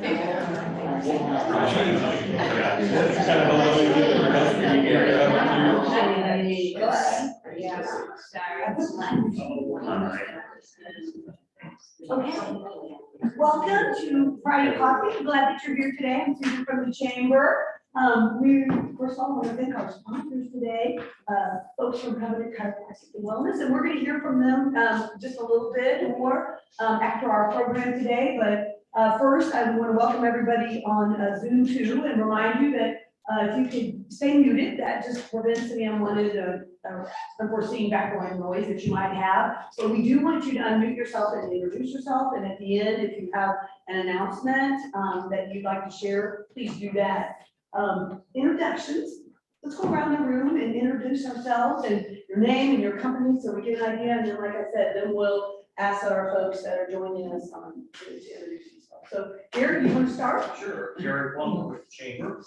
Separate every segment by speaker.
Speaker 1: Okay. Welcome to Friday Coffee. I'm glad that you're here today. I'm Susan from the Chamber. We first of all want to thank our sponsors today, folks from Covenant Chiropractic and Wellness, and we're going to hear from them just a little bit more after our program today. But first, I want to welcome everybody on Zoom too, and remind you that if you could stay muted, that just prevents any unwanted unforeseen background noise that you might have. So we do want you to unmute yourself and introduce yourself, and at the end, if you have an announcement that you'd like to share, please do that. Introductions. Let's go around the room and introduce ourselves and your name and your company so we get an idea. And then, like I said, then we'll ask our folks that are joining us to introduce themselves. So, Gary, you want to start?
Speaker 2: Sure. Gary Plummer with the Chamber.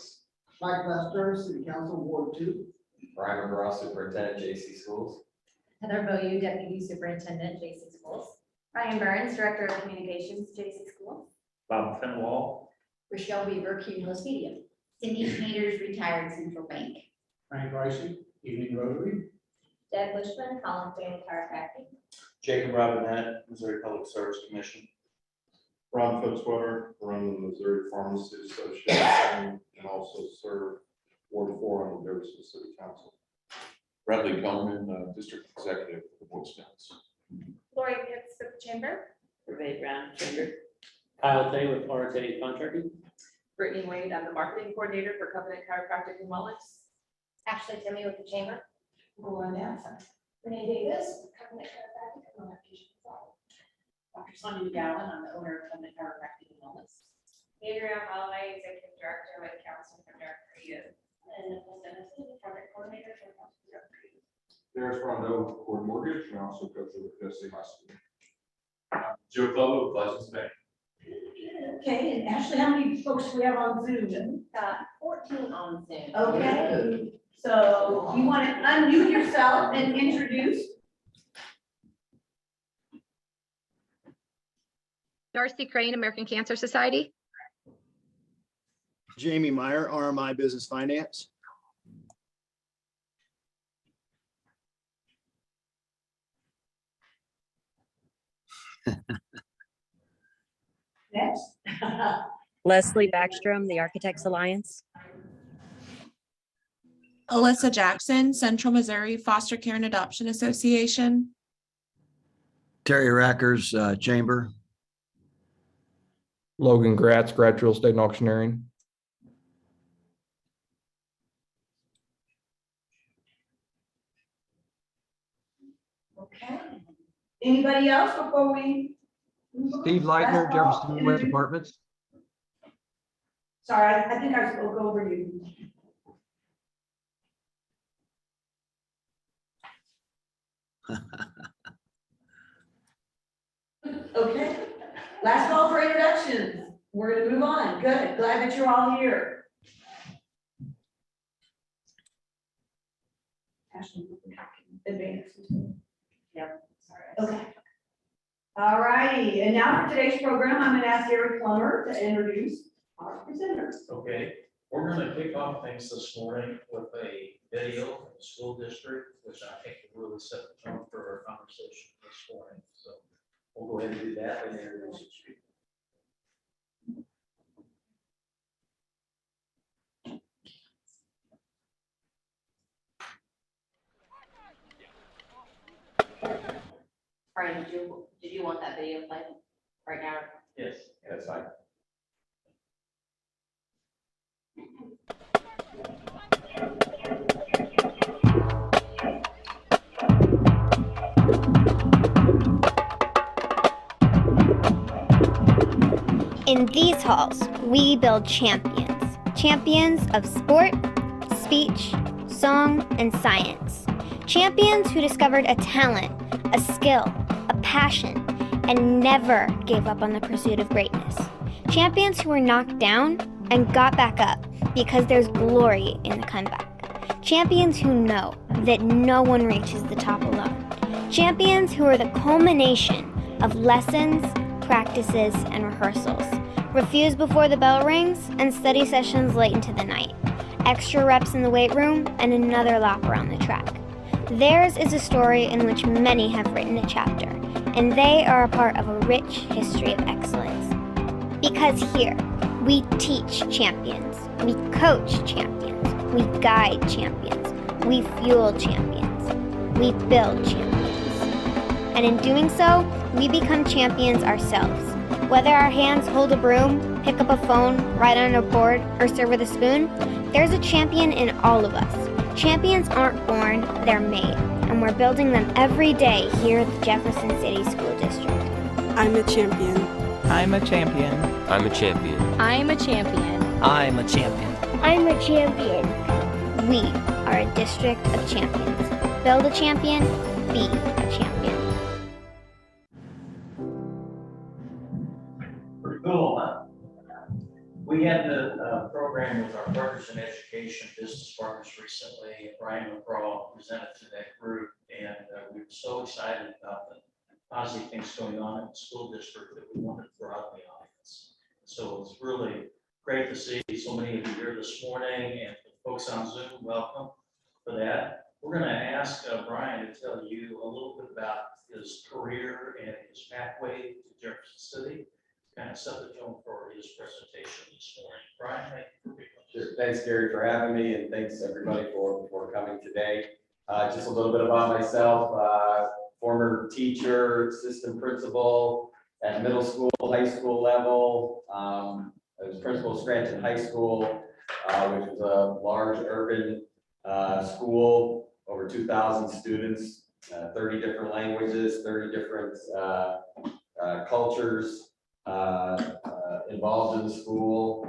Speaker 3: Mike Lester, City Council, Ward 2.
Speaker 4: Bryan McGraw, Superintendent, JC Schools.
Speaker 5: Heather Beaulieu, Deputy Superintendent, JC Schools. Ryan Burns, Director of Communications, JC Schools.
Speaker 2: Bob Fenwall.
Speaker 5: Rochelle Weaver, Cumulus Media.
Speaker 6: Cindy Schneiders, retired Central Bank.
Speaker 3: Frank Ricey, Evening Rotary.
Speaker 5: Deb Bushman, Collins Family Chiropractic.
Speaker 7: Jacob Robinette, Missouri Public Service Commission.
Speaker 8: Ron Fitzwater, run the Missouri Pharmacy Association and also serve Ward 4 on the Jefferson City Council.
Speaker 9: Bradley Coleman, District Executive for the Boy Scouts.
Speaker 5: Lori Pitts with the Chamber.
Speaker 6: Ray Brown, Chamber.
Speaker 2: Kyle Day with RTA Contracting.
Speaker 10: Brittany Wade, I'm the marketing coordinator for Covenant Chiropractic and Wellness.
Speaker 5: Ashley Timmy with the Chamber. Renee Davis, Covenant Chiropractic and Wellness.
Speaker 10: Dr. Sonia McGowan, I'm the owner of Covenant Chiropractic and Wellness.
Speaker 5: Adrienne Holloway, Executive Director with Council for Dark Creative. And Nicole Dennison, Project Coordinator for Council for Dark Creative.
Speaker 8: There's Rondo, Cord Mortgage, and I also coach with Tennessee High School.
Speaker 9: Joe Clover with Pleasant Bay.
Speaker 1: Okay, and Ashley, how many folks do we have on Zoom?
Speaker 6: 14 on Zoom.
Speaker 1: Okay, so you want to unmute yourself and introduce?
Speaker 11: Darcy Crane, American Cancer Society.
Speaker 3: Jamie Meyer, RMI Business Finance.
Speaker 1: Next.
Speaker 12: Leslie Backstrom, the Architects Alliance.
Speaker 13: Alyssa Jackson, Central Missouri Foster Care and Adoption Association.
Speaker 14: Terry Rackers, Chamber.
Speaker 15: Logan Gratz, Gratz Real Estate and Auctioneering.
Speaker 1: Okay. Anybody else before we?
Speaker 14: Steve Leitner, Jefferson West Apartments.
Speaker 1: Sorry, I think I spoke over you. Okay, last call for introductions. We're gonna move on. Good, glad that you're all here. Ashley, advance.
Speaker 6: Yep, sorry.
Speaker 1: Okay. All righty, and now for today's program, I'm gonna ask Gary Plummer to introduce our presenters.
Speaker 2: Okay, we're going to kick off things this morning with a video from the school district, which I think will really set the tone for our conversation this morning. So we'll go ahead and do that and introduce the speaker.
Speaker 6: Brian, did you want that video played right now?
Speaker 2: Yes,
Speaker 4: That's fine.
Speaker 16: In these halls, we build champions. Champions of sport, speech, song, and science. Champions who discovered a talent, a skill, a passion, and never gave up on the pursuit of greatness. Champions who were knocked down and got back up because there's glory in the comeback. Champions who know that no one reaches the top alone. Champions who are the culmination of lessons, practices, and rehearsals. Refuse before the bell rings, and study sessions late into the night. Extra reps in the weight room, and another lap around the track. Theirs is a story in which many have written a chapter, and they are a part of a rich history of excellence. Because here, we teach champions, we coach champions, we guide champions, we fuel champions, we build champions. And in doing so, we become champions ourselves. Whether our hands hold a broom, pick up a phone, write on a board, or serve with a spoon, there's a champion in all of us. Champions aren't born, they're made, and we're building them every day here at the Jefferson City School District.
Speaker 13: I'm a champion.
Speaker 10: I'm a champion.
Speaker 4: I'm a champion.
Speaker 12: I'm a champion.
Speaker 14: I'm a champion.
Speaker 16: I'm a champion. We are a district of champions. Build a champion, be a champion.
Speaker 2: Pretty cool, huh? We had the program with our Partners in Education business partners recently. Bryan McGraw presented to that group, and we were so excited about the positive things going on in the school district that we wanted to broaden the audience. So it's really great to see so many of you here this morning, and the folks on Zoom, welcome for that. We're going to ask Bryan to tell you a little bit about his career and his pathway to Jefferson City. Kind of set the tone for his presentation this morning. Bryan, thank you for being with us.
Speaker 4: Sure. Thanks, Gary, for having me, and thanks everybody for coming today. Just a little bit about myself. Former teacher, assistant principal at middle school, high school level. I was principal of Scranton High School, which was a large urban school, over 2,000 students, 30 different languages, 30 different cultures involved in the school.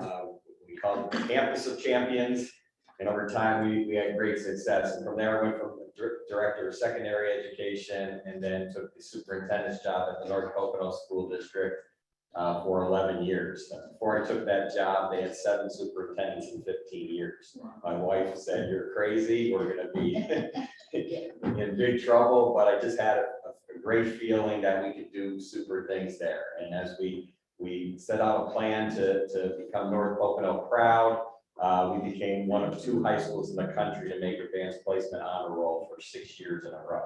Speaker 4: We called it the Campus of Champions, and over time we had great success. And from there, I went from director of secondary education and then took the superintendent's job at the North Pocono School District for 11 years. Before I took that job, they had 7 superintendents in 15 years. My wife said, "You're crazy, we're gonna be in big trouble," but I just had a great feeling that we could do super things there. And as we set out a plan to become North Pocono proud, we became one of 2 high schools in the country to make advanced placement honor roll for 6 years in a row.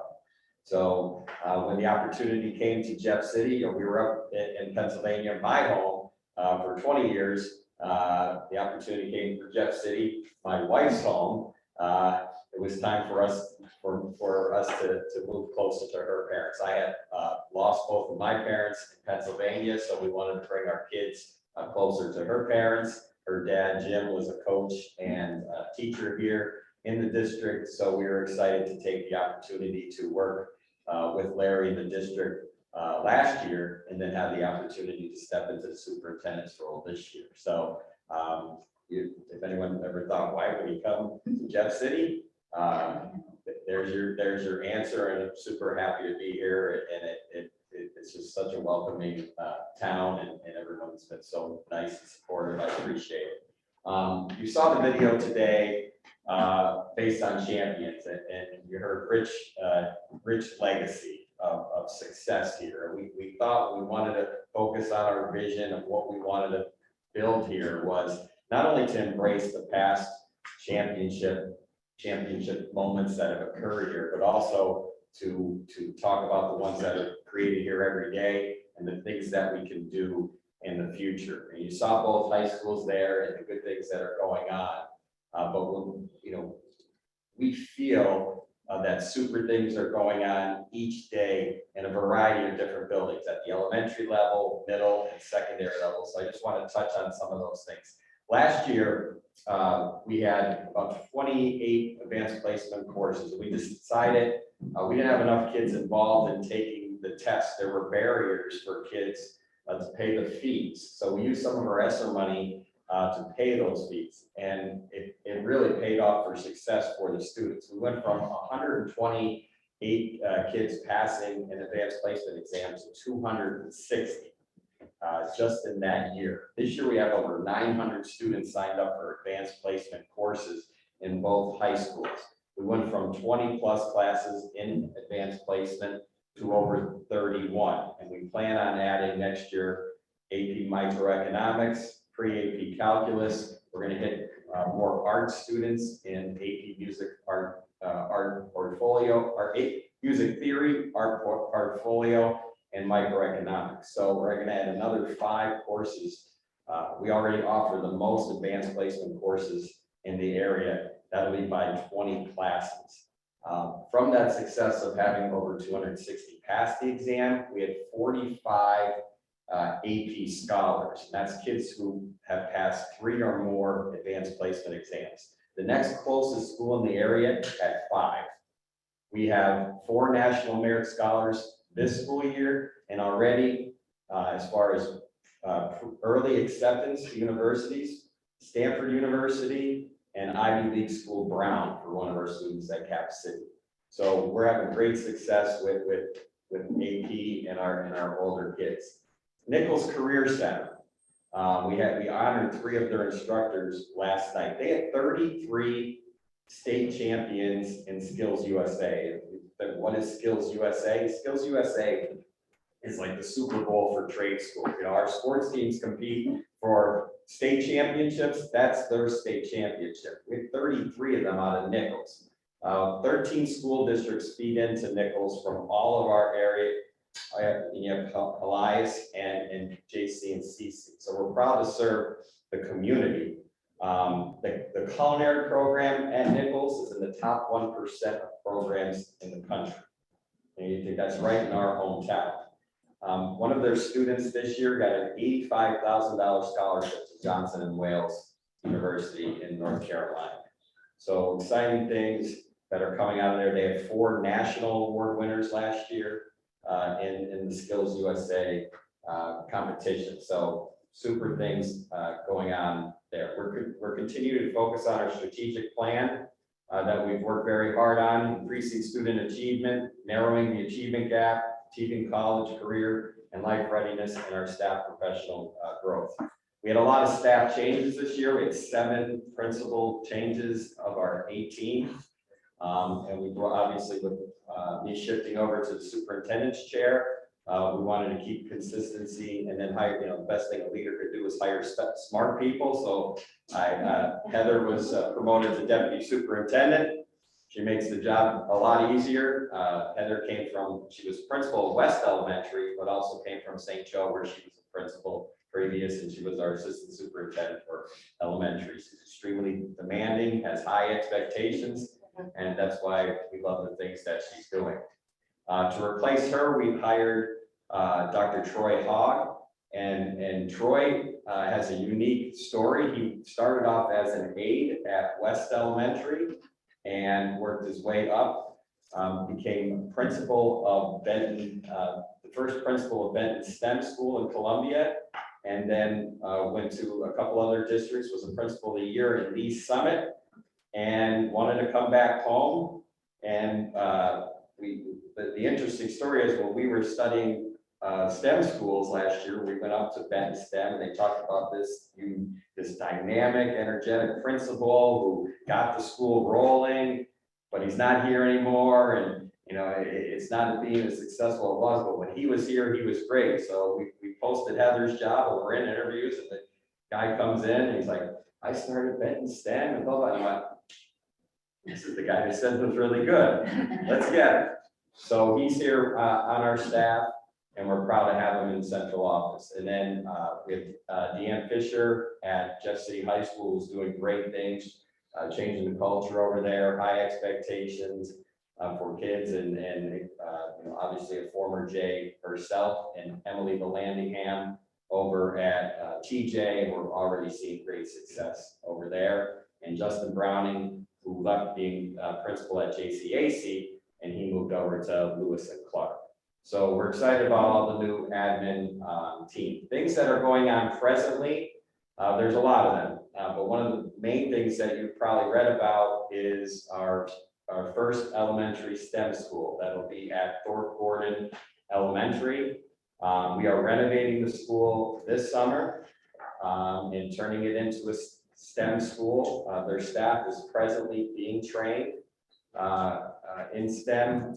Speaker 4: So when the opportunity came to Jeff City, we were up in Pennsylvania, my home, for 20 years. The opportunity came for Jeff City, my wife's home. It was time for us to move closer to her parents. I had lost both of my parents in Pennsylvania, so we wanted to bring our kids closer to her parents. Her dad, Jim, was a coach and a teacher here in the district, so we were excited to take the opportunity to work with Larry in the district last year, and then have the opportunity to step into the superintendent's role this year. So if anyone ever thought, why would he come to Jeff City? There's your answer, and I'm super happy to be here. And it's just such a welcoming town, and everyone's been so nice and supportive. I appreciate it. You saw the video today based on champions, and you heard rich legacy of success here. We thought we wanted to focus on our vision of what we wanted to build here was not only to embrace the past championship moments that have occurred here, but also to talk about the ones that are created here every day and the things that we can do in the future. And you saw both high schools there and the good things that are going on. But when, we feel that super things are going on each day in a variety of different buildings at the elementary level, middle, and secondary level. So I just want to touch on some of those things. Last year, we had about 28 advanced placement courses. We decided we didn't have enough kids involved in taking the test. There were barriers for kids to pay the fees. So we used some of our ESSER money to pay those fees. And it really paid off for success for the students. We went from 128 kids passing an advanced placement exam to 260. Just in that year. This year we have over 900 students signed up for advanced placement courses in both high schools. We went from 20 plus classes in advanced placement to over 31. And we plan on adding next year AP microeconomics, pre-AP calculus. We're going to hit more art students in AP music art portfolio, or music theory, art portfolio, and microeconomics. So we're going to add another 5 courses. We already offer the most advanced placement courses in the area. That'll be by 20 classes. From that success of having over 260 pass the exam, we had 45 AP scholars. And that's kids who have passed 3 or more advanced placement exams. The next closest school in the area had 5. We have 4 national merit scholars this school year, and already as far as early acceptance to universities, Stanford University and Ivy League School Brown for one of our students at Cap City. So we're having great success with AP and our older kids. Nichols Career Center. We honored 3 of their instructors last night. They had 33 state champions in Skills USA. What is Skills USA? Skills USA is like the Super Bowl for trade schools. You know, our sports teams compete for state championships. That's their state championship. We have 33 of them out of Nichols. 13 school districts feed into Nichols from all of our area. You have Elias and JC and CC. So we're proud to serve the community. The culinary program at Nichols is in the top 1% of programs in the country. And you think that's right in our hometown. One of their students this year got an $85,000 scholarship to Johnson and Wales University in North Carolina. So exciting things that are coming out of there. They had 4 national award winners last year in the Skills USA competition. So super things going on there. We're continuing to focus on our strategic plan that we've worked very hard on, increasing student achievement, narrowing the achievement gap, achieving college, career, and life readiness, and our staff professional growth. We had a lot of staff changes this year. We had 7 principal changes of our 18. And we brought, obviously, with me shifting over to the superintendent's chair, we wanted to keep consistency and then hire, the best thing a leader could do is hire smart people. So Heather was promoted to deputy superintendent. She makes the job a lot easier. Heather she was principal at West Elementary, but also came from St. Joe, where she was a principal previous, and she was our assistant superintendent for elementary. She's extremely demanding, has high expectations, and that's why we love the things that she's doing. To replace her, we hired Dr. Troy Hogg, and Troy has a unique story. He started off as an aide at West Elementary and worked his way up, became principal of Benton, the first principal of Benton STEM School in Columbia, and then went to a couple other districts, was a principal of the year in Lee Summit, and wanted to come back home. And the interesting story is when we were studying STEM schools last year, we went up to Benton STEM and they talked about this dynamic, energetic principal who got the school rolling, but he's not here anymore. And, it's not being as successful as it was, but when he was here, he was great. So we posted Heather's job and we're in interviews, and the guy comes in and he's like, I started Benton STEM and blah, blah, blah. And I went, this is the guy who said it was really good. Let's get it. So he's here on our staff, and we're proud to have him in the central office. And then we have Deanne Fisher at Jeff City High School, who's doing great things, changing the culture over there, high expectations for kids, and obviously a former J herself, and Emily Vallandingham over at TJ. We're already seeing great success over there. And Justin Browning, who left being principal at JCAC, and he moved over to Lewis and Clark. So we're excited about all the new admin team. Things that are going on presently, there's a lot of them. But one of the main things that you've probably read about is our first elementary STEM school. That'll be at Thorpe Gordon Elementary. We are renovating the school this summer and turning it into a STEM school. Their staff is presently being trained in STEM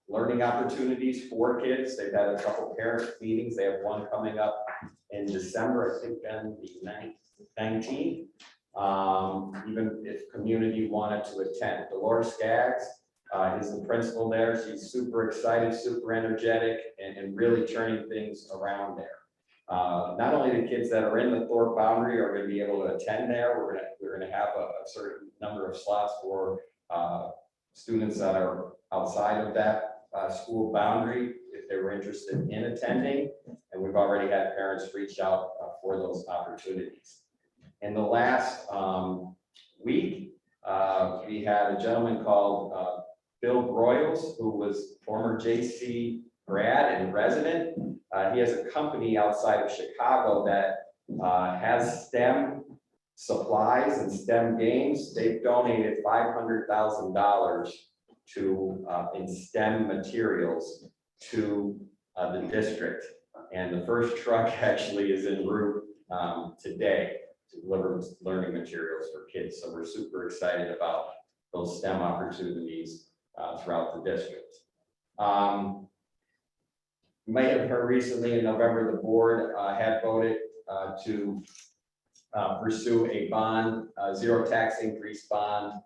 Speaker 4: learning opportunities for kids. They've had a couple parent meetings. They have one coming up in December, I think on the 19th. Even if community wanted to attend. Dolores Skaggs is the principal there. She's super excited, super energetic, and really turning things around there. Not only the kids that are in the Thorpe boundary are going to be able to attend there, we're going to have a certain number of slots for students that are outside of that school boundary if they were interested in attending. And we've already had parents reach out for those opportunities. In the last week, we had a gentleman called Bill Broyles, who was former JC grad and resident. He has a company outside of Chicago that has STEM supplies and STEM games. They've donated $500,000 to in STEM materials to the district. And the first truck actually is en route today to deliver learning materials for kids. So we're super excited about those STEM opportunities throughout the district. You might have heard recently in November, the board had voted to pursue a bond, zero tax increase bond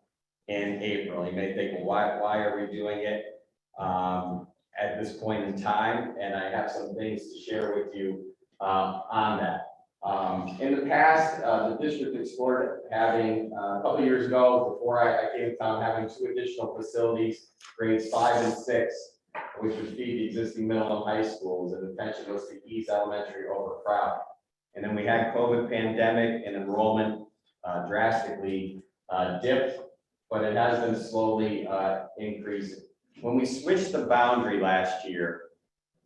Speaker 4: in April. You may think, well, why are we doing it at this point in time? And I have some things to share with you on that. In the past, the district explored having, a couple of years ago, before I came to town, having 2 additional facilities, grades 5 and 6, which would feed the existing middle and high schools, and the intention was to ease elementary overcrowding. And then we had COVID pandemic and enrollment drastically dipped, but it has been slowly increasing. When we switched the boundary last year,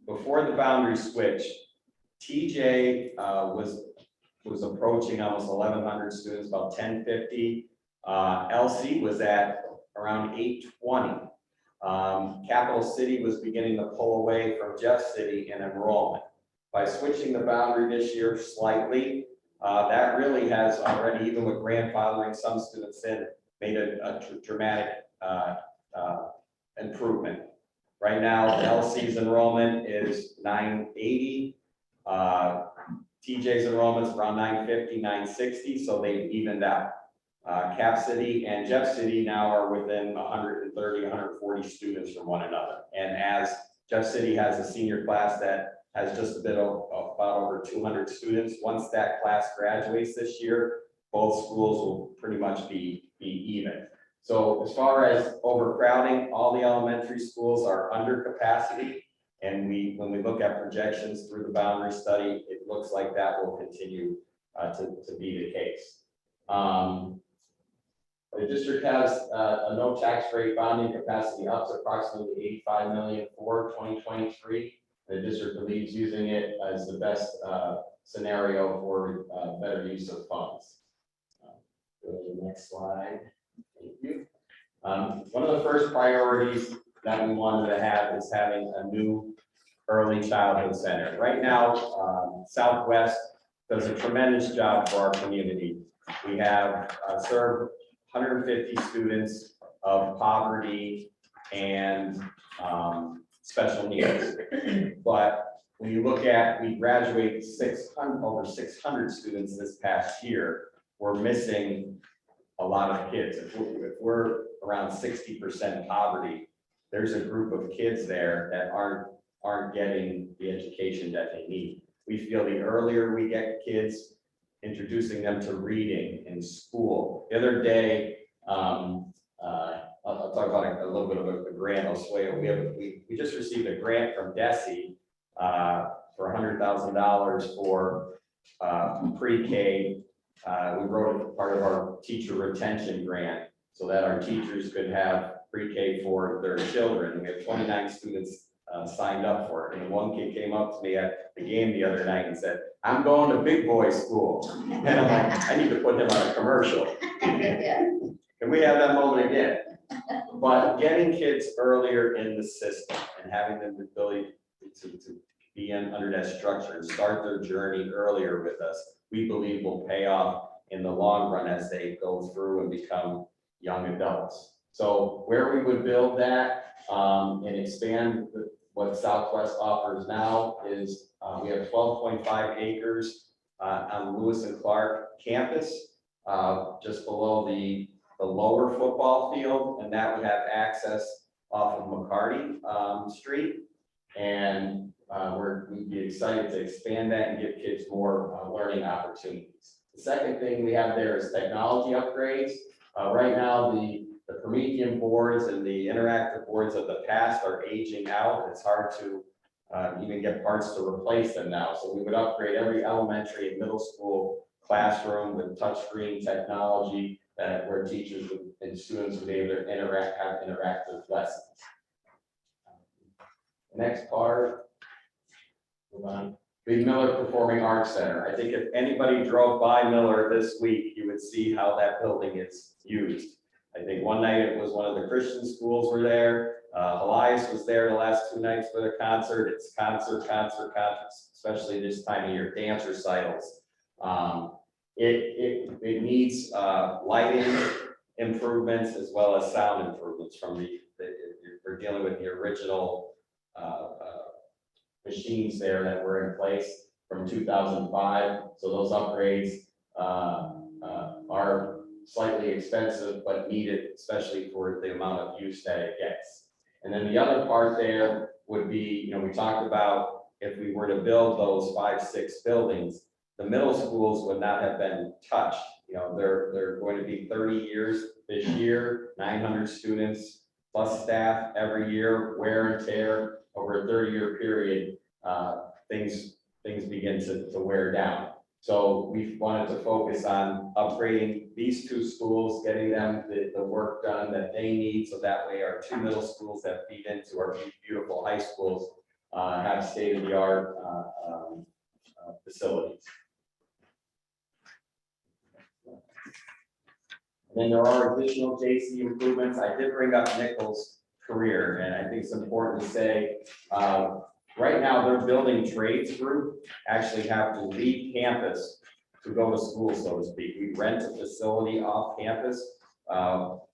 Speaker 4: before the boundary switch, TJ was approaching almost 1,100 students, about 1,050. LC was at around 820. Capital City was beginning to pull away from Jeff City in enrollment. By switching the boundary this year slightly, that really has already, even with grandfathering some students in, made a dramatic improvement. Right now, LC's enrollment is 980. TJ's enrollment's around 950, 960, so they've evened out. Cap City and Jeff City now are within 130, 140 students from one another. And as Jeff City has a senior class that has just a bit of about over 200 students, once that class graduates this year, both schools will pretty much be even. So as far as overcrowding, all the elementary schools are under capacity. And when we look at projections through the boundary study, it looks like that will continue to be the case. The district has a no tax rate bonding capacity up to approximately 85 million for 2023. The district believes using it as the best scenario for better use of funds. Go to the next slide. Thank you. One of the first priorities that we wanted to have is having a new early childhood center. Right now, Southwest does a tremendous job for our community. We have served 150 students of poverty and special needs. But when you look at, we graduated over 600 students this past year. We're missing a lot of kids. If we're around 60% poverty, there's a group of kids there that aren't getting the education that they need. We feel the earlier we get kids, introducing them to reading in school. The other day, I'll talk about a little bit of a grant. We just received a grant from DESE for $100,000 for pre-K. We wrote it part of our teacher retention grant so that our teachers could have pre-K for their children. We have 29 students signed up for it. And one kid came up to me at the game the other night and said, "I'm going to big boy school." And I'm like, I need to put him on a commercial. Can we have that moment again? But getting kids earlier in the system and having them the ability to be under that structure and start their journey earlier with us, we believe will pay off in the long run as they go through and become young adults. So where we would build that, and expand what Southwest offers now is, we have 12.5 acres on Lewis and Clark campus, just below the lower football field, and that would have access off of McCarty Street. And we'd be excited to expand that and give kids more learning opportunities. The second thing we have there is technology upgrades. Right now, the Promethean boards and the interactive boards of the past are aging out. It's hard to even get parts to replace them now. So we would upgrade every elementary and middle school classroom with touchscreen technology where teachers and students would be able to have interactive lessons. Next part, move on. The Miller Performing Arts Center. I think if anybody drove by Miller this week, you would see how that building is used. I think one night it was one of the Christian schools were there. Elias was there the last 2 nights for the concert. It's concerts, especially this time of year, dance recitals. It needs lighting improvements as well as sound improvements from we're dealing with the original machines there that were in place from 2005. So those upgrades are slightly expensive, but needed, especially for the amount of use that it gets. And then the other part there would be, we talked about if we were to build those 5, 6 buildings, the middle schools would not have been touched. They're going to be 30 years this year, 900 students plus staff every year, wear and tear over a 30-year period. Things begin to wear down. So we wanted to focus on upgrading these 2 schools, getting them the work done that they need, so that way our 2 middle schools that feed into our beautiful high schools have state-of-the-art facilities. And then there are additional JC improvements. I did bring up Nichols' career, and I think it's important to say, right now, their building trades group actually have to leave campus to go to school, so to speak. We rent a facility off campus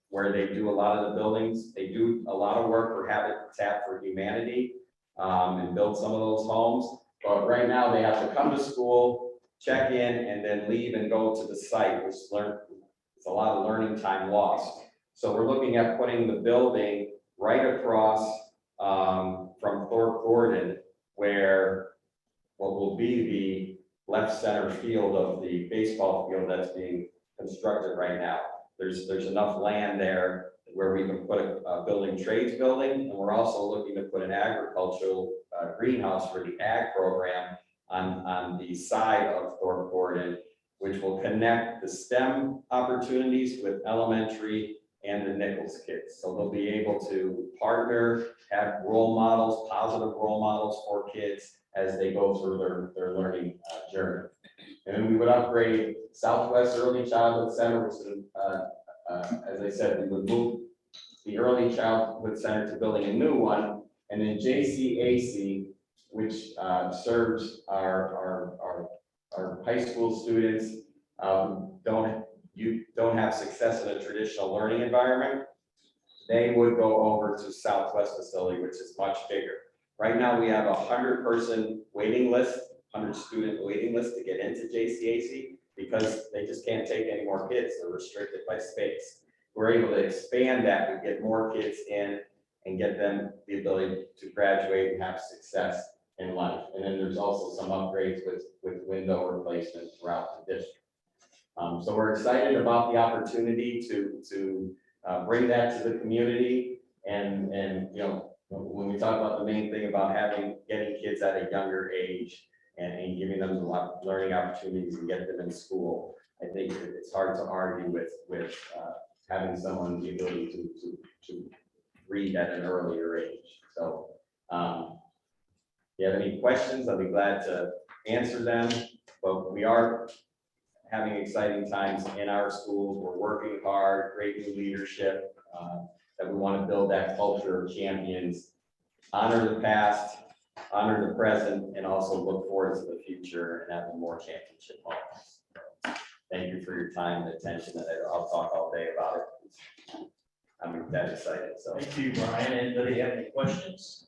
Speaker 4: where they do a lot of the buildings. They do a lot of work for Habitat for Humanity and build some of those homes. But right now, they have to come to school, check in, and then leave and go to the site, which it's a lot of learning time lost. So we're looking at putting the building right across from Thorpe Gordon, where what will be the left center field of the baseball field that's being constructed right now. There's enough land there where we can put a building trades building, and we're also looking to put an agricultural greenhouse for the ag program on the side of Thorpe Gordon, which will connect the STEM opportunities with elementary and the Nichols kids. So they'll be able to partner, have role models, positive role models for kids as they go through their learning journey. And then we would upgrade Southwest Early Childhood Center, which is, as I said, we would move the Early Childhood Center to building a new one, and then JCAC, which serves our high school students don't have success in a traditional learning environment. They would go over to Southwest facility, which is much bigger. Right now, we have a 100-person waiting list, 100-student waiting list to get into JCAC because they just can't take any more kids. They're restricted by space. We're able to expand that and get more kids in and get them the ability to graduate and have success in life. And then there's also some upgrades with window replacement throughout the district. So we're excited about the opportunity to bring that to the community. And when we talk about the main thing about getting kids at a younger age and giving them a lot of learning opportunities and get them in school, I think it's hard to argue with having someone the ability to read at an earlier age. So if you have any questions, I'll be glad to answer them. But we are having exciting times in our schools. We're working hard, great new leadership, that we want to build that culture of champions, honor the past, honor the present, and also look forward to the future and having more championship moments. Thank you for your time and attention, and I'll talk all day about it. I'm that excited, so.
Speaker 2: Thank you, Brian. Anybody have any questions?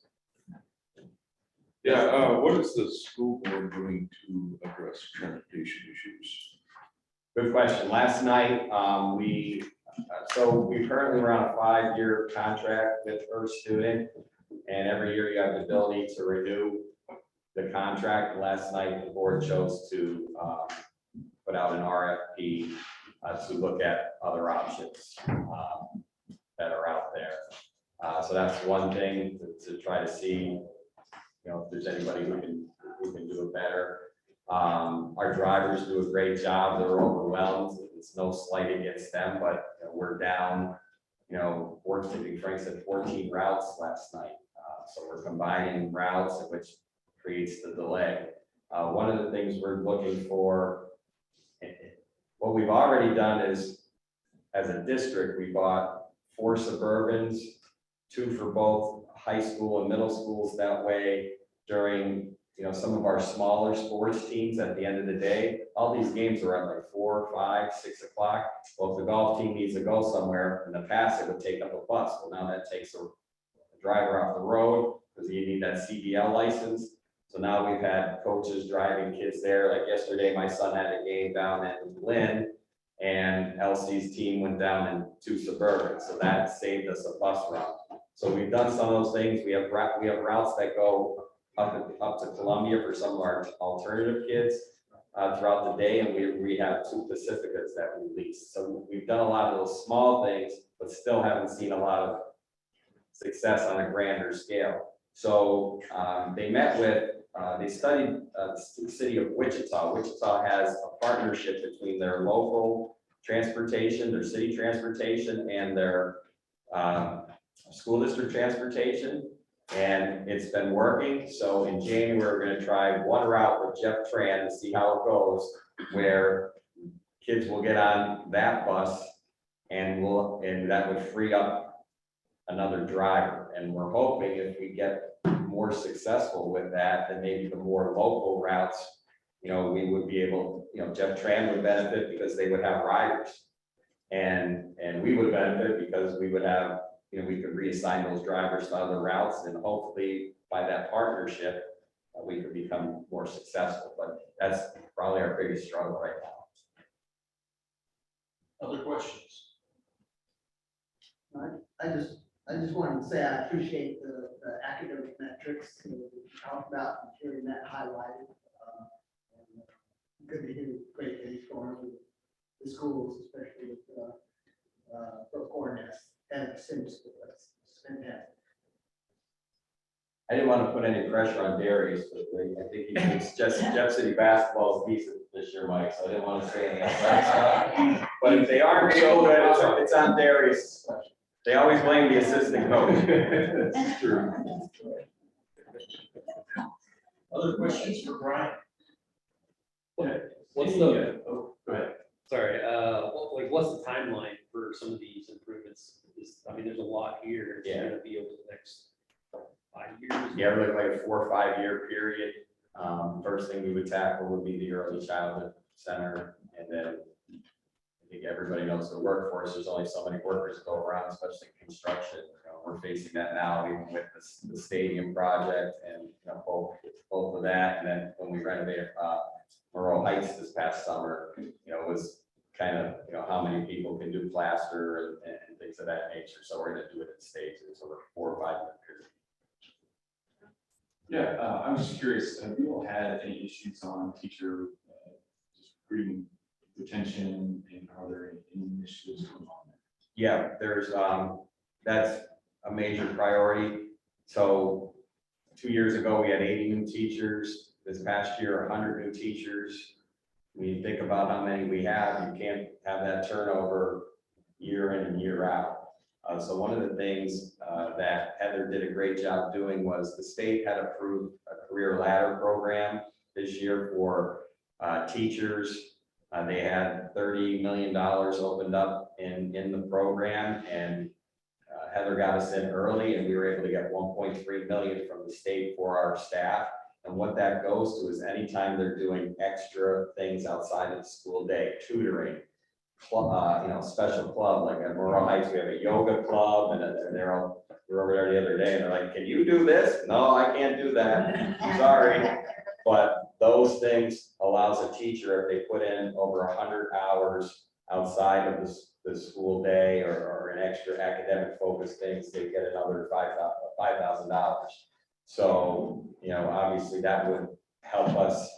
Speaker 9: Yeah, what is the school board doing to address transportation issues?
Speaker 4: Good question. Last night, we currently run a 5-year contract with First Student. And every year you have the ability to renew the contract. Last night, the board chose to put out an RFP to look at other options that are out there. So that's one thing to try to see, if there's anybody who can do it better. Our drivers do a great job. They're overwhelmed. It's no slight against them, but we're down, to be frank, said 14 routes last night. So we're combining routes, which creates the delay. One of the things we're looking for, what we've already done is, as a district, we bought 4 Suburbans, 2 for both high school and middle schools. That way, during some of our smaller sports teams at the end of the day, all these games are at like 4, 5, 6 o'clock. Well, if the golf team needs to go somewhere, in the past, it would take up a bus. Well, now that takes a driver off the road because you need that CDL license. So now we've had coaches driving kids there. Like yesterday, my son had a game down in Lynn, and LC's team went down in 2 Suburbans. So that saved us a bus route. So we've done some of those things. We have routes that go up to Columbia for some of our alternative kids throughout the day, and we have 2 Pacificas that we lease. So we've done a lot of those small things, but still haven't seen a lot of success on a grander scale. So they met with, they studied the city of Wichita. Wichita has a partnership between their local transportation, their city transportation, and their school district transportation. And it's been working. So in January, we're going to try one route with Jeff Tran to see how it goes, where kids will get on that bus and that would free up another driver. And we're hoping if we get more successful with that, then maybe the more local routes, we would be able, Jeff Tran would benefit because they would have riders, and we would benefit because we would have, we could reassign those drivers to other routes, and hopefully by that partnership, we could become more successful. But that's probably our biggest struggle right now.
Speaker 2: Other questions?
Speaker 3: I just wanted to say I appreciate the academic metrics that we talked about and hearing that highlighted. Good to hear great things going on with the schools, especially with Cornell and Sims. That's fantastic.
Speaker 4: I didn't want to put any pressure on Darius, but I think he thinks Jeff City basketball is decent this year, Mike, so I didn't want to say anything else. But if they aren't so good, it's on Darius. They always blame the assistant coach.
Speaker 9: That's true.
Speaker 2: Other questions for Brian?
Speaker 7: What's the, go ahead. Sorry, what's the timeline for some of these improvements? There's a lot here. It's gonna be over the next 5 years.
Speaker 4: Yeah, we're looking like a 4 or 5 year period. First thing we would tackle would be the early childhood center, and then I think everybody knows the workforce. There's only so many workers to go around, especially construction. We're facing that now, even with the stadium project, and both of that. And then when we renovated Monroe Heights this past summer, it was kind of how many people can do plaster and things of that nature. So we're going to do it in stages over 4 or 5 years.
Speaker 8: Yeah, I'm just curious, have you all had any issues on teacher just recruiting, retention, and are there any initiatives going on there?
Speaker 4: Yeah, there's that's a major priority. So 2 years ago, we had 80 new teachers. This past year, 100 new teachers. When you think about how many we have, you can't have that turnover year in and year out. So one of the things that Heather did a great job doing was the state had approved a career ladder program this year for teachers. They had $30 million opened up in the program, and Heather got us in early, and we were able to get 1.3 million from the state for our staff. And what that goes to is anytime they're doing extra things outside of the school day, tutoring, special club, like at McGraw Heights, we have a yoga club, and we were over there the other day, and they're like, can you do this? No, I can't do that, sorry. But those things allows a teacher, if they put in over 100 hours outside of the school day or an extra academic focus things, they get another $5,000. So, obviously that would help us,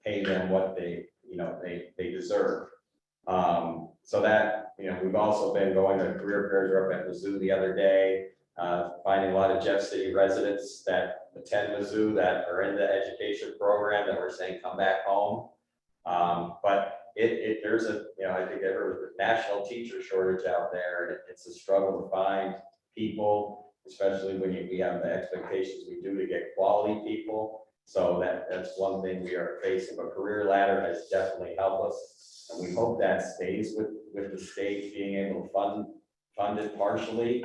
Speaker 4: pay them what they deserve. So that, we've also been going to career fairs. We're up at Mizzou the other day, finding a lot of Jeff City residents that attend Mizzou that are in the education program that we're saying come back home. But there's I think there's a national teacher shortage out there, and it's a struggle to find people, especially when we have the expectations we do to get quality people. So that's one thing we are facing. A career ladder has definitely helped us, and we hope that stays with the state being able to fund it partially.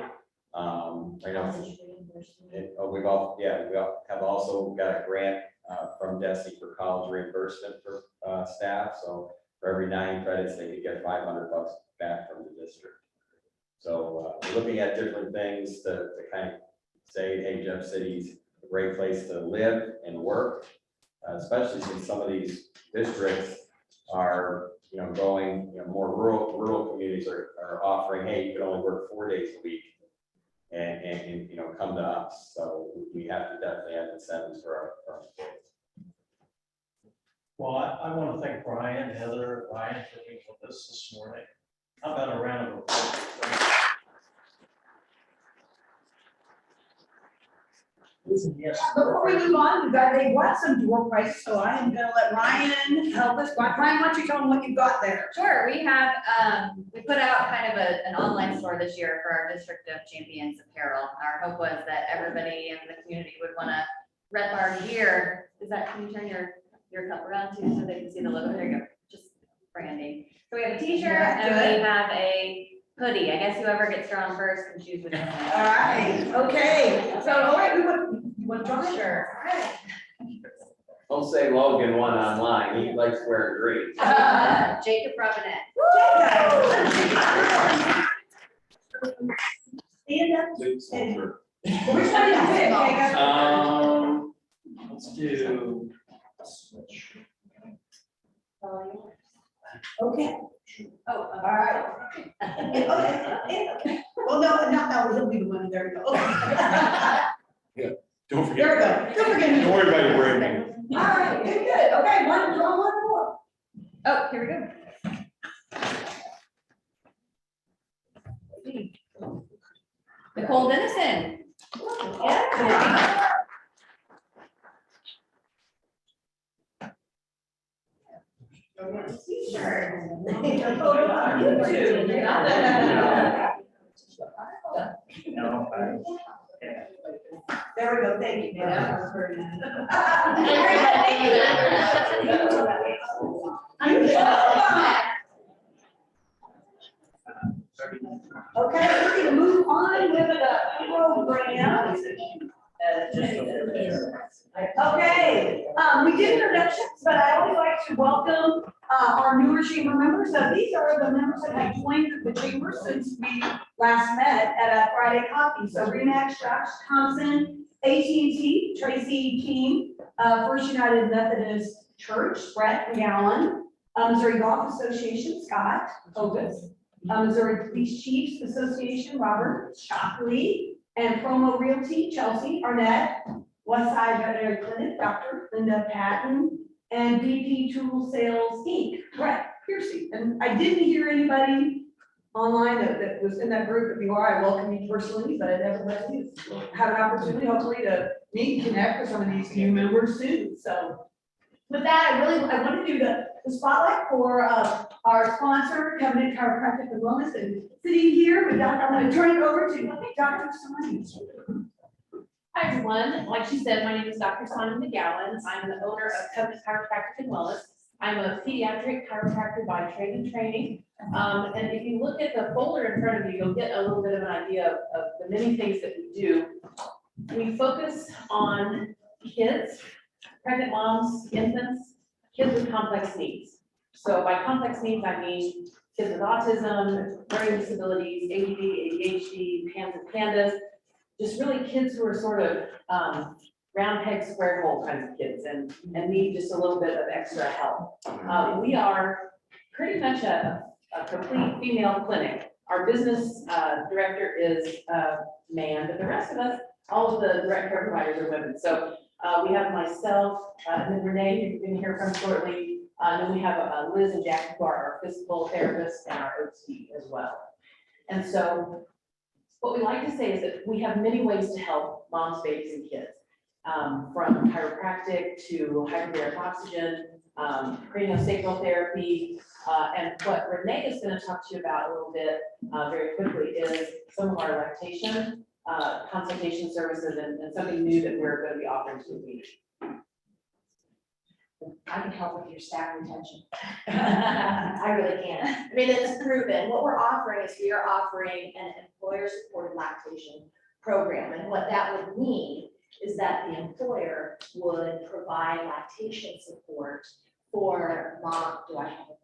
Speaker 4: I know we have also got a grant from DESE for college reimbursement for staff. So for every 9 credits, they could get $500 back from the district. So we're looking at different things to kind of say, hey, Jeff City's a great place to live and work, especially since some of these districts are, going, more rural communities are offering, hey, you can only work 4 days a week and come to us. So we have to definitely have incentives for our employees.
Speaker 2: Well, I want to thank Bryan, Heather, Ryan for being with us this morning. How about a round of applause?
Speaker 1: Before we move on, they brought some door prizes, so I am gonna let Ryan help us. Ryan, why don't you tell them what you got there?
Speaker 6: Sure, we have, we put out kind of an online store this year for our District of Champions apparel. Our hope was that everybody in the community would want to rep our gear. Can you turn your cup around too so they can see the logo? There you go, just branding. So we have a t-shirt and we have a hoodie. I guess whoever gets drawn first can choose which one.
Speaker 1: All right, okay. So, all right, you want to draw?
Speaker 6: Sure.
Speaker 1: All right.
Speaker 4: Don't say Logan won online. He likes wearing green.
Speaker 6: Jacob Robinette.
Speaker 1: Stand up.
Speaker 8: Luke's over.
Speaker 1: Which one is it, Jacob?
Speaker 2: Let's do.
Speaker 1: Okay.
Speaker 6: Oh,
Speaker 1: All right. Okay. Well, no, he'll be the one. There we go.
Speaker 8: Don't forget.
Speaker 1: There we go. Don't forget me.
Speaker 8: Don't worry about your branding.
Speaker 1: All right, good. Okay, draw one more.
Speaker 6: Oh, here we go. Nicole Dennison. Yeah.
Speaker 1: T-shirt. There we go, thank you. Okay, we're gonna move on with the program. Okay, we did introductions, but I always like to welcome our newer chamber members. These are the members that have joined the chamber since we last met at a Friday coffee. So Remax, Josh Thompson, AT&T, Tracy King, First United Methodist Church, Brett McGowan, Missouri Golf Association, Scott Opus, Missouri Police Chiefs Association, Robert Shockley, and Promo Realty, Chelsea Arnett, Westside Veterinary Clinic, Dr. Linda Patton, and BP Tool Sales Inc., Brett Piercy. And I didn't hear anybody online that was in that group. If you are, I welcome you personally, but I never let you have an opportunity, hopefully, to meet and connect with some of these new members soon. So with that, I want to do the spotlight for our sponsor, Covenant Chiropractic and Wellness, and sitting here with Dr. I'm going to turn it over to Dr. Simon.
Speaker 10: Hi, everyone. Like she said, my name is Dr. Sonia McGowan. I'm the owner of Covenant Chiropractic and Wellness. I'm a pediatric chiropractor by trade and training. And if you look at the folder in front of you, you'll get a little bit of an idea of the many things that we do. We focus on kids, pregnant moms, infants, kids with complex needs. So by complex needs, I mean kids with autism, learning disabilities, ADD, ADHD, PANS and PANDAS, just really kids who are sort of round peg, square hole kinds of kids and need just a little bit of extra help. We are pretty much a complete female clinic. Our business director is a man, but the rest of us, all of the direct care providers are women. So we have myself, and then Renee, who you're going to hear from shortly. And then we have Liz and Jackie, who are our physical therapists and our OT as well. And so what we like to say is that we have many ways to help moms, babies, and kids, from chiropractic to hyperbaric oxygen, craniosacral therapy, and what Renee is going to talk to you about a little bit very quickly is some of our lactation consultation services and something new that we're going to be offering to the week.
Speaker 17: I can help with your staff retention. I really can. I mean, it's proven. What we're offering is we are offering an employer-supported lactation program. And what that would mean is that the employer would provide lactation support for mom. Do I have it?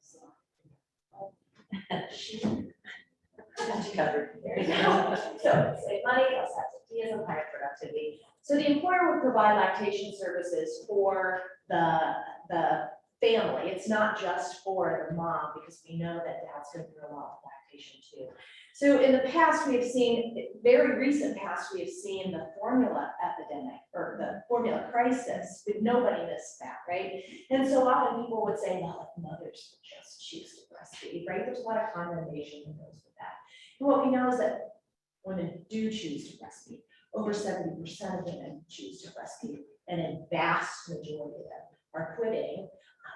Speaker 17: Got you covered. There you go. So save money, less absenteeism, higher productivity. So the employer would provide lactation services for the family. It's not just for the mom, because we know that dad's going through a lot of lactation too. So in the past, we have seen, very recent past, we have seen the formula epidemic or the formula crisis. Nobody missed that, right? And so often people would say, well, if mothers would just choose to breastfeed, right? There's a lot of condemnation that goes with that. And what we know is that women do choose to breastfeed. Over 70% of women choose to breastfeed, and a vast majority of them are quitting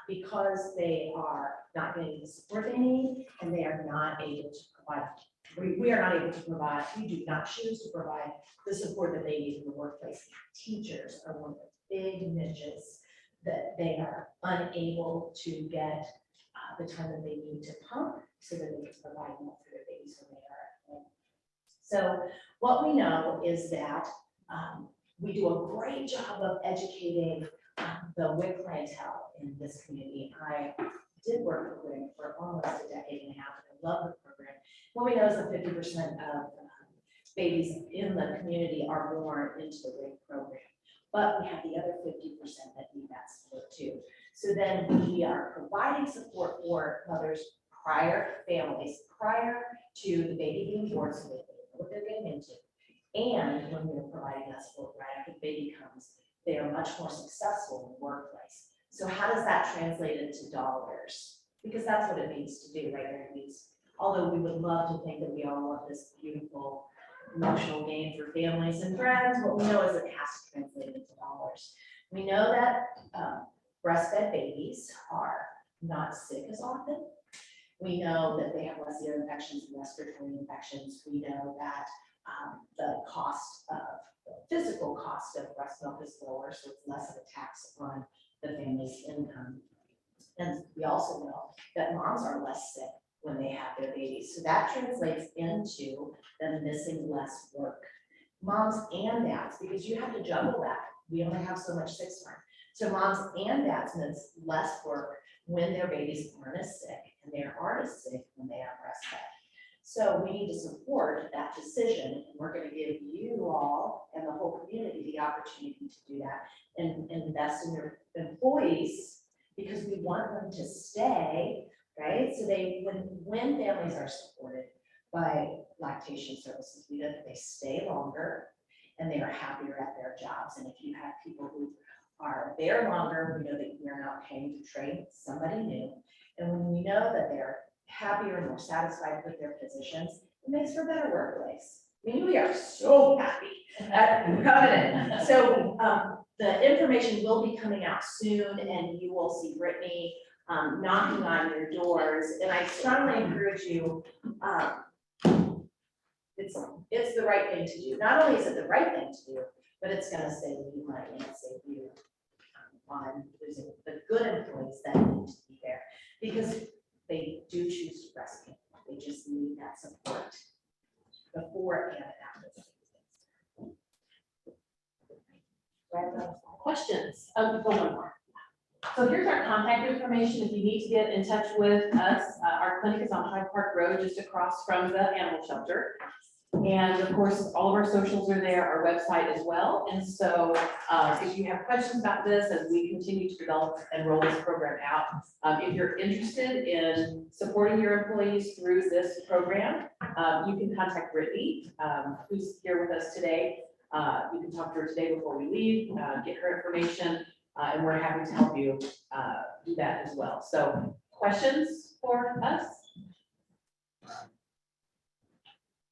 Speaker 17: because they are not getting the support they need, and they are not able to provide. We are not able to provide. We do not choose to provide the support that they need in the workplace. Teachers are one of the big niches that they are unable to get the time that they need to pump so that they can provide more for their babies when they are at home. So what we know is that we do a great job of educating the WIC clientele in this community. I did work for WIC for almost a decade and a half, and I love the program. What we know is that 50% of babies in the community are born into the WIC program, but we have the other 50% that need that support too. So then we are providing support for mothers families prior to the baby being born, so they know what they're getting into. And when we're providing that support right after the baby comes, they are much more successful in the workplace. So how does that translate into dollars? Because that's what it means to do, right? It means, although we would love to think that we all want this beautiful emotional gain for families and friends, what we know is it has to translate into dollars. We know that breastfed babies are not sick as often. We know that they have less ear infections and respiratory infections. We know that the physical cost of breast milk is lower, so it's less of a tax on the family's income. And we also know that moms are less sick when they have their babies. So that translates into them missing less work. Moms and dads, because you have to juggle that. We only have so much sick time. So moms and dads miss less work when their babies aren't as sick, and they aren't as sick when they are breastfed. So we need to support that decision, and we're going to give you all and the whole community the opportunity to do that and invest in your employees, because we want them to stay, right? So when families are supported by lactation services, we know that they stay longer and they are happier at their jobs. And if you have people who are there longer, we know that we are not paying to train somebody new. And when we know that they're happier and more satisfied with their positions, it makes for a better workplace. I mean, we are so happy at Covenant. So the information will be coming out soon, and you will see Brittany knocking on your doors. And I strongly encourage you, it's the right thing to do. Not only is it the right thing to do, but it's going to save you money and save you on losing the good employees that need to be there, because they do choose to breastfeed. They just need that support before and after.
Speaker 10: Questions? One more. So here's our our contact information if you need to get in touch with us. Our clinic is on Hyde Park Road, just across from the animal shelter. And of course, all of our socials are there, our website as well. And so if you have questions about this as we continue to develop and roll this program out, if you're interested in supporting your employees through this program, you can contact Brittany, who's here with us today. You can talk to her today before we leave, get her information, and we're happy to help you do that as well. So questions for us?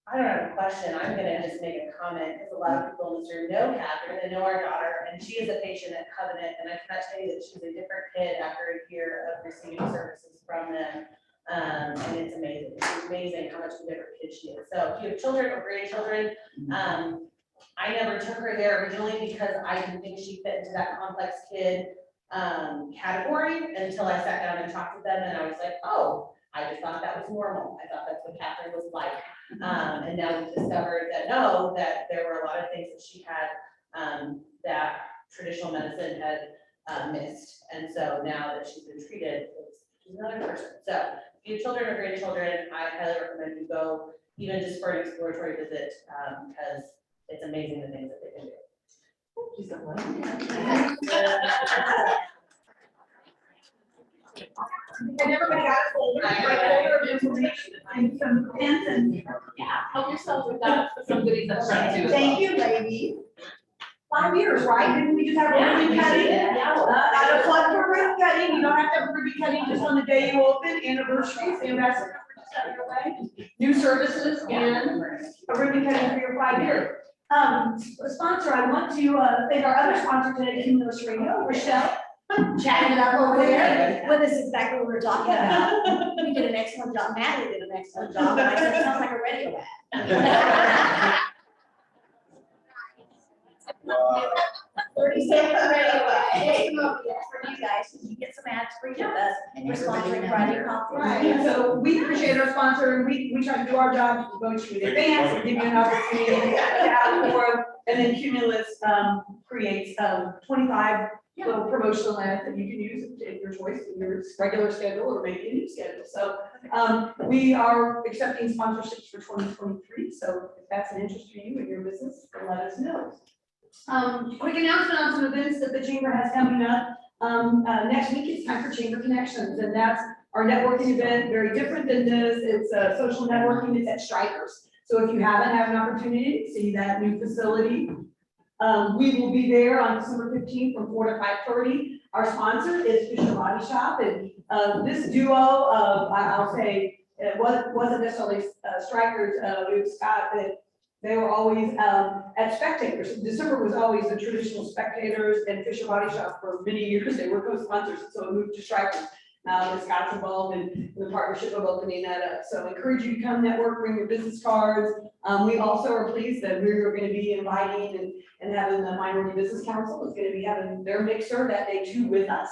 Speaker 18: I don't have a question. I'm gonna just make a comment because a lot of people in this room know Catherine and know our daughter, and she is a patient at Covenant. And I cannot tell you that she's a different kid after a year of receiving services from them. And it's amazing. It's amazing how much of a different kid she is. So if you have children or grandchildren, I never took her there originally because I didn't think she fit into that complex kid category until I sat down and talked with them, and I was like, oh, I just thought that was normal. I thought that's what Catherine was like. And now we've discovered that no, that there were a lot of things that she had that traditional medicine had missed. And so now that she's been treated, she's another person. So if you have children or grandchildren, I highly recommend you go, even just for an exploratory visit, because it's amazing the things that they can do. Thank you so much.
Speaker 1: And everybody got a folder, folder of information and some pens and.
Speaker 10: Yeah, help yourself with that, some goodies up front too.
Speaker 1: Thank you, ladies. 5 years, right? Didn't we just have a ribbon cutting? At a flood for ribbon cutting, you don't have to have a ribbon cutting just on the day you open, anniversaries, ambassador, your way. New services and a ribbon cutting for your 5 years. Sponsor, I want to thank our other sponsor today, Cumulus Radio, Rochelle.
Speaker 19: Chatting it up over there. Well, this is exactly what we're talking about. We did an excellent job. Maddie did an excellent job. And I said, sounds like a radio ad. 37 radio ad. Hey, for you guys, you get some ads free with us. And you're sponsoring Friday Coffee.
Speaker 1: Right, so we appreciate our sponsor, and we try to do our job to go to in advance, and give you an opportunity to ask for it. And then Cumulus creates 25 little promotional ads that you can use at your choice in your regular schedule or maybe a new schedule. So we are accepting sponsorships for 2023. So if that's an interest to you and your business, then let us know. Quick announcement on some events that the Chamber has coming up. Next week it's time for Chamber Connections, and that's our networking event, very different than this. It's social networking. It's at Strikers. So if you haven't had an opportunity to see that new facility, we will be there on December 15th from 4 to 5:30. Our sponsor is Fisher Body Shop, and this duo of, I'll say, it wasn't necessarily Strikers, it was Scott, that they were always at Spectators. December was always the traditional Spectators, and Fisher Body Shop for many years, they were co-sponsors, so it moved to Strikers. Now Scott's involved in the partnership of opening that up. So I encourage you to come network, bring your business cards. We also are pleased that we're going to be inviting and having the Minority Business Council is going to be having their mixer that day too with us.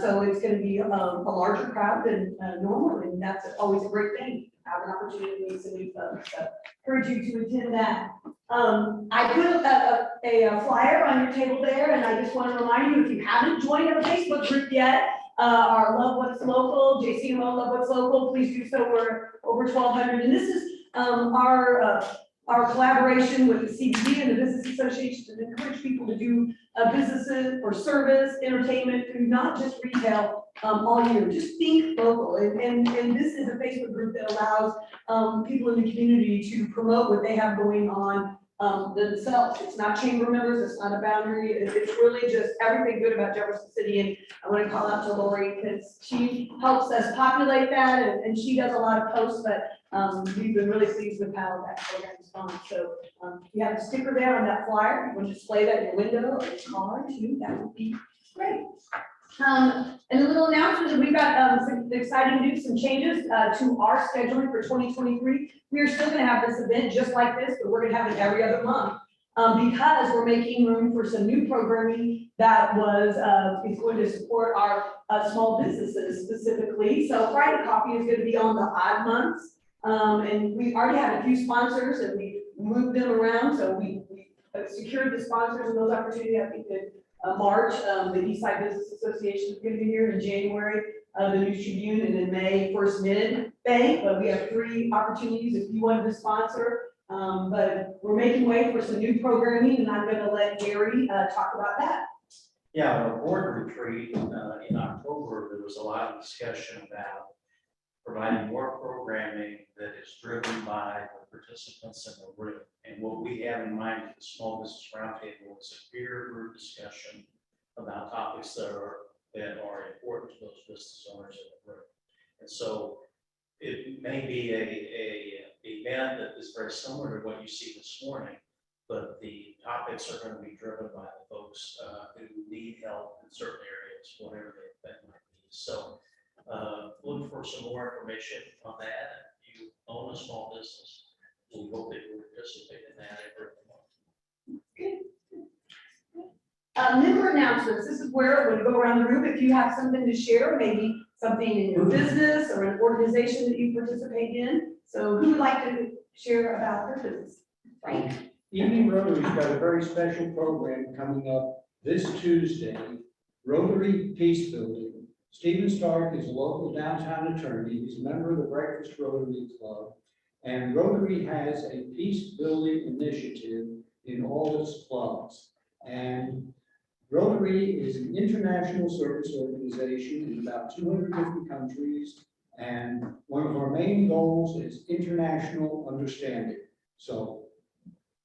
Speaker 1: So it's going to be a larger crowd than normal, and that's always a great thing. Have an opportunity to meet some new folks. So encourage you to attend that. I put a flyer on your table there, and I just want to remind you, if you haven't joined our Facebook group yet, our Love What's Local, JCMO Love What's Local, please do so. We're over 1,200, and this is our collaboration with the CBD and the Business Association to encourage people to do businesses or service, entertainment, food, not just retail all year. Just think local, and this is a Facebook group that allows people in the community to promote what they have going on themselves. It's not chamber members, it's not a boundary, it's really just everything good about Jefferson City. And I want to call out to Lori because she helps us populate that, and she does a lot of posts, but we've been really pleased with how that program is gone. So you have a sticker there on that flyer, you want to display that in your window or your car too, that would be great. And a little announcement that we've got some exciting news, some changes to our scheduling for 2023. We are still going to have this event just like this, but we're going to have it every other month because we're making room for some new programming that is going to support our small businesses specifically. So Friday Coffee is going to be on the odd months, and we already have a few sponsors and we moved them around. So we secured the sponsors and those opportunities. I think that March, the Eastside Business Association is going to be here in January, the News Tribune, and in May, First Mid Bank, but we have 3 opportunities if you wanted to sponsor. But we're making way for some new programming, and I'm going to let Gary talk about that.
Speaker 2: Yeah, the board retreat in October, there was a lot of discussion about providing more programming that is driven by the participants in the room. And what we have in mind for the Small Business Roundtable is a peer group discussion about topics that are important to those business owners in the room. And so it may be a event that is very similar to what you see this morning, but the topics are going to be driven by the folks who need help in certain areas, whatever that might be. So look for some more information on that. If you own a small business, we hope that you participate in that every month.
Speaker 1: Member announcements. This is where we go around the room. If you have something to share, maybe something in your business or an organization that you participate in. So who would like to share about their business? Right.
Speaker 20: Evening Rotary's got a very special program coming up this Tuesday, Rotary Peace Building. Stephen Stark is a local downtown attorney. He's a member of the Breakfast Rotary Club. And Rotary has a peace building initiative in all its clubs. And Rotary is an international service organization in about 250 countries. And one of our main goals is international understanding. So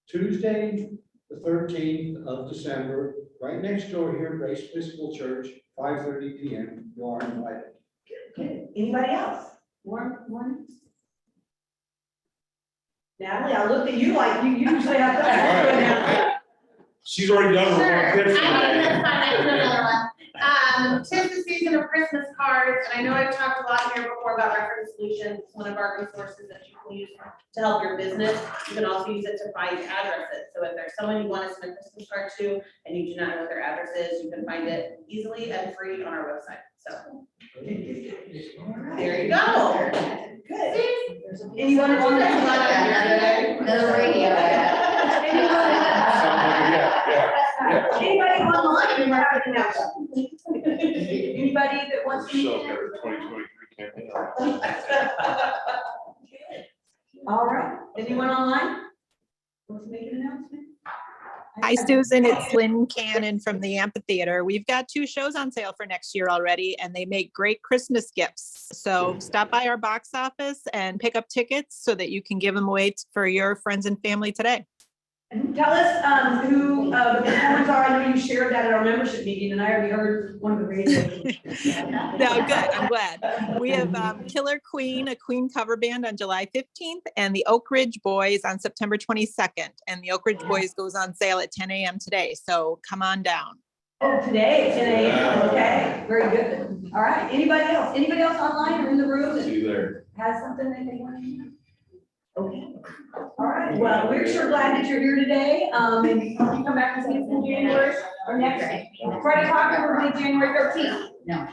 Speaker 20: Tuesday, the 13th of December, right next door here, Grace Episcopal Church, 5:30 p.m. You are invited.
Speaker 1: Okay. Anybody else? More? Natalie, I looked at you like you usually have to.
Speaker 9: She's already done
Speaker 10: Sure,
Speaker 9: her pitch.
Speaker 10: that's fine, I can do another one. 'Tis the season of Christmas cards, and I know I've talked a lot here before about Record Solutions, one of our resources that you can use to help your business. You can also use it to find addresses, so if there's someone you want to send a Christmas card to, and you do not know what their address is, you can find it easily and free on our website, so. There you go.
Speaker 1: Good.
Speaker 10: See?
Speaker 1: Anyone on
Speaker 10: that?
Speaker 6: Another radio.
Speaker 1: Anybody online? Anybody that wants to?
Speaker 9: So, 2023 campaign.
Speaker 1: All right. Anyone online? Want to make an announcement?
Speaker 21: Hi, Susan. It's Lynn Cannon from the Amphitheater. We've got 2 shows on sale for next year already, and they make great Christmas gifts. So stop by our box office and pick up tickets so that you can give them away for your friends and family today.
Speaker 1: And tell us who the performers are. I know you shared that at our membership meeting, and I already heard one of the radio.
Speaker 21: No, good. I'm glad. We have Killer Queen, a Queen cover band on July 15th, and the Oak Ridge Boys on September 22nd. And the Oak Ridge Boys goes on sale at 10 a.m. today. So come on down.
Speaker 1: Oh, today, 10 a.m. Okay, very good. All right. Anybody else? Anybody else online or in the room
Speaker 9: See you there.
Speaker 1: that has something that they want to know? Okay. All right. Well, we're sure glad that you're here today. And you come back and see us in January or next Friday, we're going to January 13th. No.